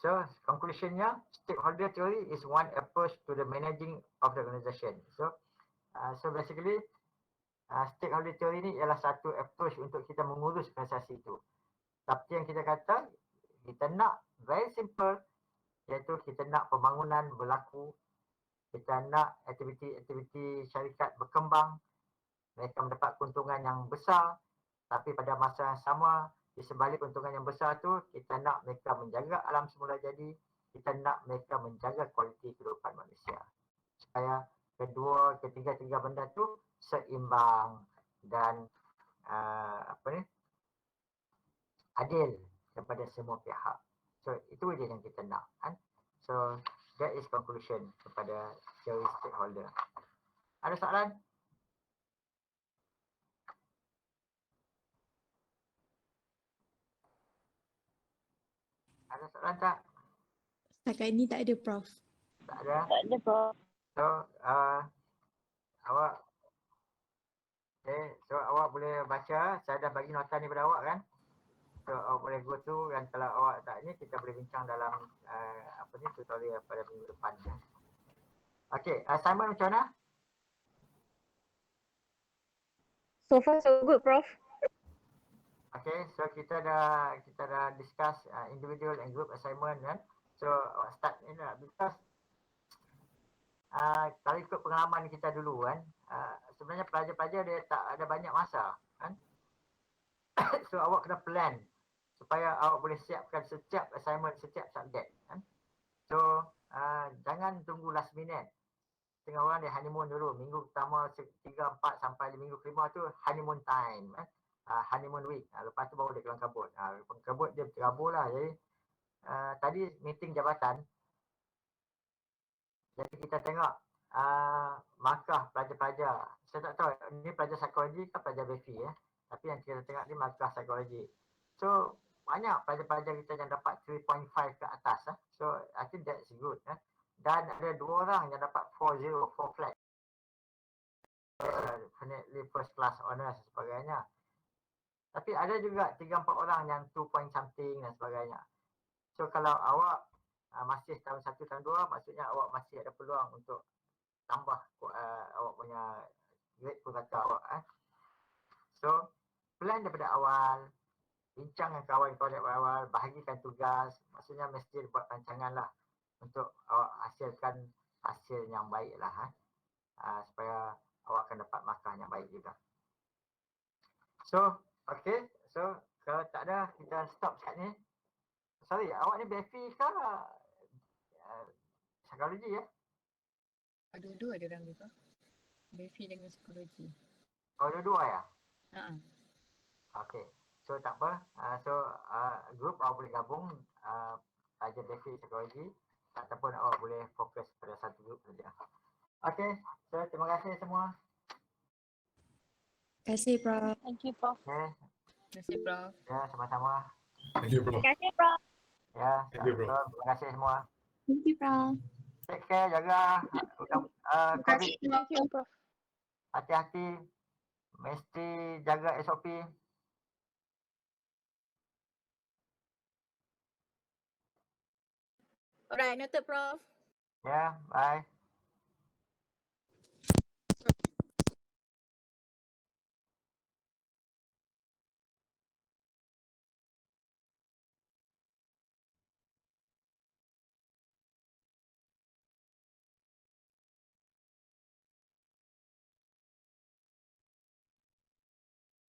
So conclusionnya, stakeholder theory is one approach to the managing of the organization. So basically stakeholder theory ni ialah satu approach untuk kita mengurus organisasi itu. Tapi yang kita kata, kita nak very simple, iaitu kita nak pembangunan berlaku, kita nak aktiviti-aktiviti syarikat berkembang, mereka mendapat keuntungan yang besar, tapi pada masa yang sama, di sebalik keuntungan yang besar tu, kita nak mereka menjaga alam semula jadi, kita nak mereka menjaga kualiti kehidupan manusia. Supaya ketiga benda tu seimbang dan adil kepada semua pihak. So itu je yang kita nak kan. So that is conclusion kepada teori stakeholder. Ada soalan? Ada soalan tak? Setakat ini tak ada, Prof. Tak ada? Tak ada, Prof. So awak awak boleh baca, saya dah bagi nota ni pada awak kan. So awak boleh go through dan kalau awak tak ni kita boleh bincang dalam tutorial pada minggu depan. Okey, Simon macam mana? So far so good, Prof. Okay, so kita dah discuss individual and group assignment kan. So start ni lah because kalau ikut pengalaman kita dulu kan, sebenarnya pelajar-pelajar dia tak ada banyak masa kan. So awak kena plan supaya awak boleh siapkan setiap assignment, setiap subjek kan. So jangan tunggu last minute. Setengah orang dia honeymoon dulu, minggu pertama 3, 4 sampai minggu kelima tu honeymoon time kan. Honeymoon week. Lepas tu baru dia kelang kabut. Kelang kabut dia terabur lah. Jadi tadi meeting jabatan. Jadi kita tengok markah pelajar-pelajar. Saya tak tahu ni pelajar psikologi ke pelajar BFI ya. Tapi yang kita tengok ni markah psikologi. So banyak pelajar-pelajar kita yang dapat 3.5 ke atas. So I think that's good. Dan ada 2 orang yang dapat 4.0, 4 flat. Definitely first class honours dan sebagainya. Tapi ada juga 3-4 orang yang 2 point something dan sebagainya. So kalau awak masih tahun 1, tahun 2, maksudnya awak masih ada peluang untuk tambah awak punya grade purata awak. So plan daripada awal, bincang dengan kawan-kawan dari awal, bahagikan tugas, maksudnya mesti buat rancangan lah untuk awak hasilkan hasil yang baik lah. Supaya awak akan dapat markah yang baik juga. So, okay. So, kalau tak ada, kita stop kat ni. Sorry, awak ni BFI ke psikologi ya? Dua-dua ada orang juga. BFI dengan psikologi. Oh, dua-dua ya? Okay. So, tak apa. Group awak boleh gabung pelajar BFI psikologi ataupun awak boleh fokus pada satu group saja. Okay. So, terima kasih semua. Terima kasih, Prof. Thank you, Prof. Okay. Terima kasih, Prof. Ya, sama-sama. Thank you, Prof. Terima kasih, Prof. Ya, Thank you, Prof. terima kasih semua. Thank you, Prof. Take care, jaga COVID. Thank you, Prof. Hati-hati. Mesti jaga SOP. Alright, noted, Prof. Ya, bye.